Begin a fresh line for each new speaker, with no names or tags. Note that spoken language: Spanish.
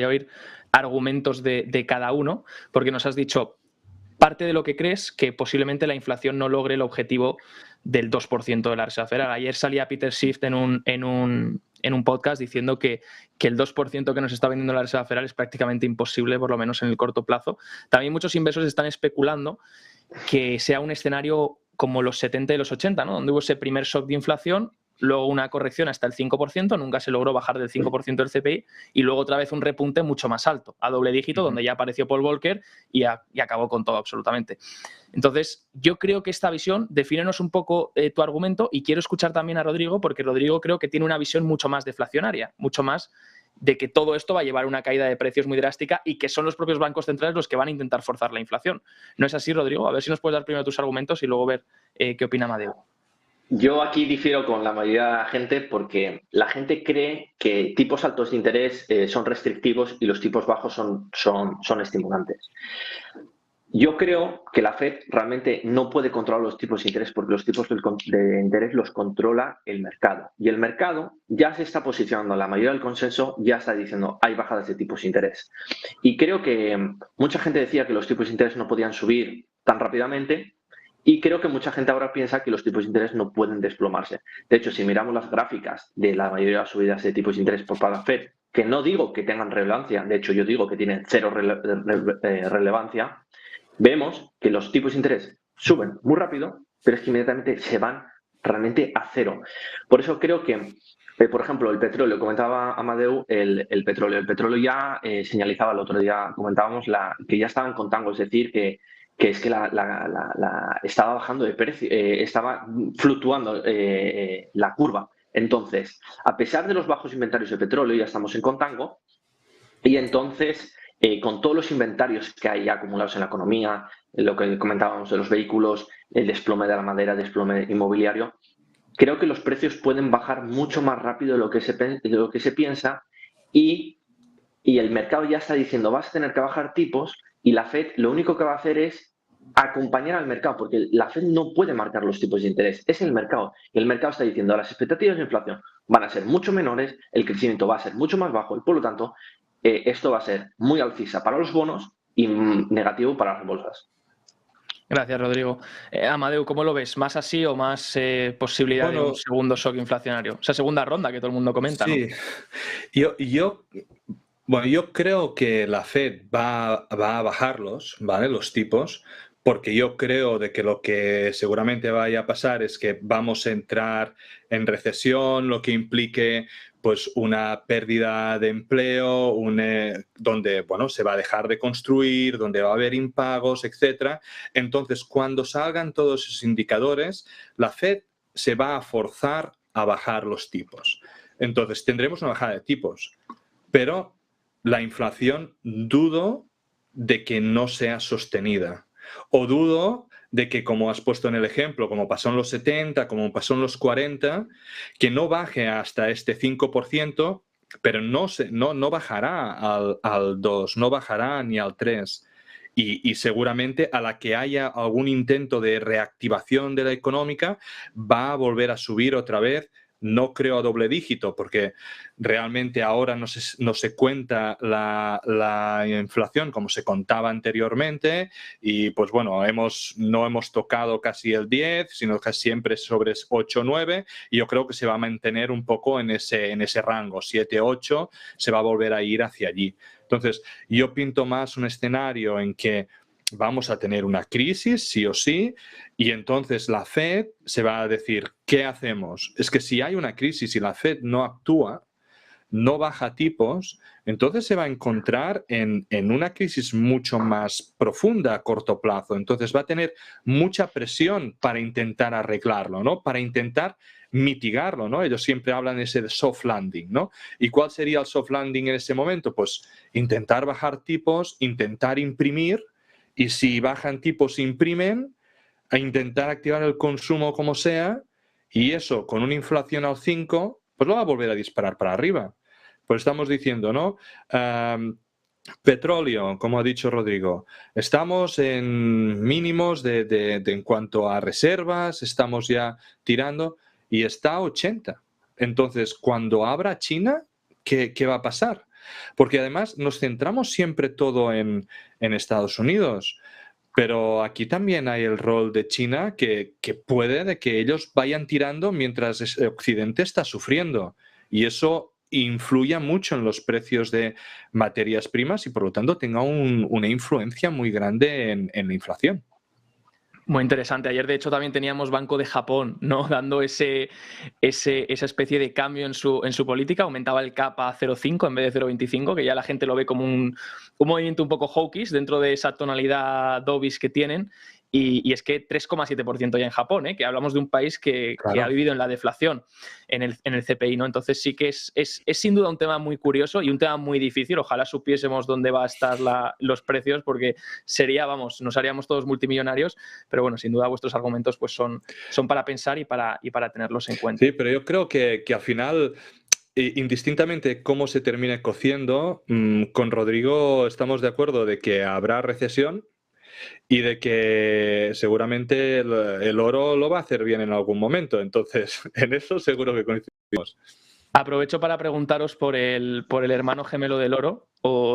oír argumentos de cada uno, porque nos has dicho parte de lo que crees que posiblemente la inflación no logre el objetivo del 2% de la Reserva Federal. Ayer salía Peter Schiff en un podcast diciendo que el 2% que nos está vendiendo la Reserva Federal es prácticamente imposible, por lo menos en el corto plazo. También muchos inversores están especulando que sea un escenario como los 70 y los 80, ¿no? Donde hubo ese primer shock de inflación, luego una corrección hasta el 5%, nunca se logró bajar del 5% del CPI, y luego otra vez un repunte mucho más alto, a doble dígito, donde ya apareció Paul Volcker y acabó con todo absolutamente. Entonces, yo creo que esta visión, defínenos un poco tu argumento, y quiero escuchar también a Rodrigo, porque Rodrigo creo que tiene una visión mucho más deflacionaria, mucho más de que todo esto va a llevar a una caída de precios muy drástica y que son los propios bancos centrales los que van a intentar forzar la inflación. ¿No es así, Rodrigo? A ver si nos puedes dar primero tus argumentos y luego ver qué opina Amadeu.
Yo aquí difiero con la mayoría de la gente porque la gente cree que tipos altos de interés son restrictivos y los tipos bajos son estimulantes. Yo creo que la Fed realmente no puede controlar los tipos de interés porque los tipos de interés los controla el mercado. Y el mercado ya se está posicionando, la mayoría del consenso ya está diciendo hay bajadas de tipos de interés. Y creo que mucha gente decía que los tipos de interés no podían subir tan rápidamente. Y creo que mucha gente ahora piensa que los tipos de interés no pueden desplomarse. De hecho, si miramos las gráficas de la mayoría de las subidas de tipos de interés por parte de la Fed, que no digo que tengan relevancia, de hecho yo digo que tienen cero relevancia, vemos que los tipos de interés suben muy rápido, pero es que inmediatamente se van realmente a cero. Por eso creo que, por ejemplo, el petróleo, comentaba Amadeu, el petróleo ya señalizaba el otro día, comentábamos que ya estaban con tango, es decir, que es que estaba bajando de precio, estaba fluctuando la curva. Entonces, a pesar de los bajos inventarios de petróleo, ya estamos en contango, y entonces, con todos los inventarios que hay acumulados en la economía, lo que comentábamos de los vehículos, el desplome de la madera, el desplome inmobiliario, creo que los precios pueden bajar mucho más rápido de lo que se piensa, y el mercado ya está diciendo vas a tener que bajar tipos, y la Fed lo único que va a hacer es acompañar al mercado, porque la Fed no puede marcar los tipos de interés, es el mercado. Y el mercado está diciendo las expectativas de inflación van a ser mucho menores, el crecimiento va a ser mucho más bajo y por lo tanto esto va a ser muy alcista para los bonos y negativo para las bolsas.
Gracias, Rodrigo. Amadeu, ¿cómo lo ves? ¿Más así o más posibilidad de un segundo shock inflacionario? O sea, segunda ronda que todo el mundo comenta,
sí.
¿no?
Yo creo que la Fed va a bajarlos, ¿vale? Los tipos, porque yo creo de que lo que seguramente vaya a pasar es que vamos a entrar en recesión, lo que implique pues una pérdida de empleo, donde bueno, se va a dejar de construir, donde va a haber impagos, etc. Entonces, cuando salgan todos esos indicadores, la Fed se va a forzar a bajar los tipos. Entonces, tendremos una bajada de tipos, pero la inflación dudo de que no sea sostenida. O dudo de que, como has puesto en el ejemplo, como pasó en los 70, como pasó en los 40, que no baje hasta este 5%, pero no bajará al 2, no bajará ni al 3. Y seguramente a la que haya algún intento de reactivación de la económica, va a volver a subir otra vez. No creo a doble dígito, porque realmente ahora no se cuenta la inflación como se contaba anteriormente, y pues bueno, no hemos tocado casi el 10, sino que siempre sobre 8 o 9, y yo creo que se va a mantener un poco en ese rango, 7, 8, se va a volver a ir hacia allí. Entonces, yo pinto más un escenario en que vamos a tener una crisis, sí o sí, y entonces la Fed se va a decir, ¿qué hacemos? Es que si hay una crisis y la Fed no actúa, no baja tipos, entonces se va a encontrar en una crisis mucho más profunda a corto plazo. Entonces va a tener mucha presión para intentar arreglarlo, ¿no? Para intentar mitigarlo, ¿no? Ellos siempre hablan de ese soft landing, ¿no? ¿Y cuál sería el soft landing en ese momento? Pues intentar bajar tipos, intentar imprimir, y si bajan tipos, imprimen, a intentar activar el consumo como sea, y eso con una inflación al 5, pues lo va a volver a disparar para arriba. Pues estamos diciendo, ¿no? Petróleo, como ha dicho Rodrigo, estamos en mínimos en cuanto a reservas, estamos ya tirando, y está a 80. Entonces, cuando abra China, ¿qué va a pasar? Porque además nos centramos siempre todo en Estados Unidos. Pero aquí también hay el rol de China que puede de que ellos vayan tirando mientras Occidente está sufriendo. Y eso influye mucho en los precios de materias primas y por lo tanto tenga una influencia muy grande en la inflación.
Muy interesante. Ayer, de hecho, también teníamos Banco de Japón, ¿no? Dando esa especie de cambio en su política. Aumentaba el CAP a 0,5 en vez de 0,25, que ya la gente lo ve como un movimiento un poco hawkish dentro de esa tonalidad dovish que tienen. Y es que 3,7% ya en Japón, que hablamos de un país que ha vivido en la deflación en el CPI, ¿no? Entonces sí que es sin duda un tema muy curioso y un tema muy difícil. Ojalá supiésemos dónde va a estar los precios, porque nos haríamos todos multimillonarios, pero bueno, sin duda vuestros argumentos pues son para pensar y para tenerlos en cuenta.
Sí, pero yo creo que al final, indistintamente cómo se termine cociendo, con Rodrigo estamos de acuerdo de que habrá recesión y de que seguramente el oro lo va a hacer bien en algún momento. Entonces, en eso seguro que coincidimos.
Aprovecho para preguntaros por el hermano gemelo del oro, o